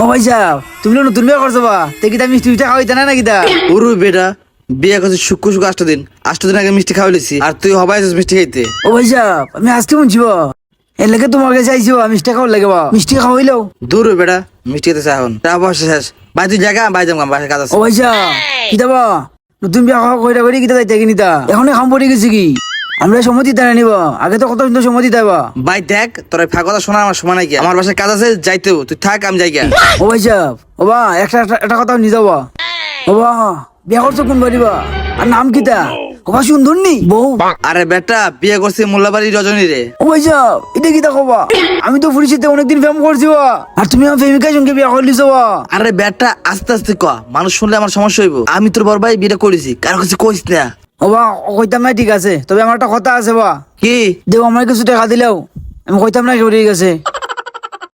ও ভাই সাহেব তুমি নতুন বিয়ে করছো বা কিতা মিষ্টি মিষ্টি খাওয়াইতে না কিতা? ওরু বেটা বিয়ে করছি শুক্র 8 দিন আগে মিষ্টি খাওয়াইছি আর তুই হবাই মিষ্টি খাইতে। ও ভাই সাহেব আমি আজকে শুনছি বা এর লাগে তোমার কাছে আইছি বা মিষ্টি খাওয়ার লাগে বা মিষ্টি খাওয়াইলো। দূর বেটা মিষ্টি খেতে চাহন তা বসে শেষ ভাই তুই জায়গা ভাই যাম বাসায় কাজ আছে। ও ভাই সাহেব কিতা বা নতুন বিয়ে খাওয়া কইরা কইরা কিতা যাইতে কিনিতা এখন খাম পড়ে গেছে কি আমরা সম্মতি দেয় নিবা আগে তো কত কিন্তু সম্মতি দেবা। ভাই দেখ তোর ফাঁকা কথা শোনা আমার সময় নাই কি আমার বাসায় কাজ আছে যাইতেও তুই থাক আমি যাই গিয়া। ও ভাই সাহেব ও বা একটা কথা নিয়ে যাবা ও বা বিয়ে করছো কোন বাড়ি বা আর নাম কিতা কবা সুন্দর নি বউ? আরে বেটা বিয়ে করছি মোল্লাবাড়ি রজনী রে। ও ভাই সাহেব এটা কিতা কবা আমি তো ফুরিছিতে অনেকদিন প্রেম করছি বা আর তুমি আমার প্রেমিকার সঙ্গে বিয়ে করলিছো বা। আরে বেটা আস্তে আস্তে ক মানুষ শুনলে আমার সমস্যা হইব আমি তোর বড় ভাই বিয়েটা করেছি কারো কাছে কইস না। ও বা কইতাম না ঠিক আছে তবে আমার একটা কথা আছে বা কি? দেও আমার কিছু টাকা দিলেও আমি কইতাম না সরে গেছে।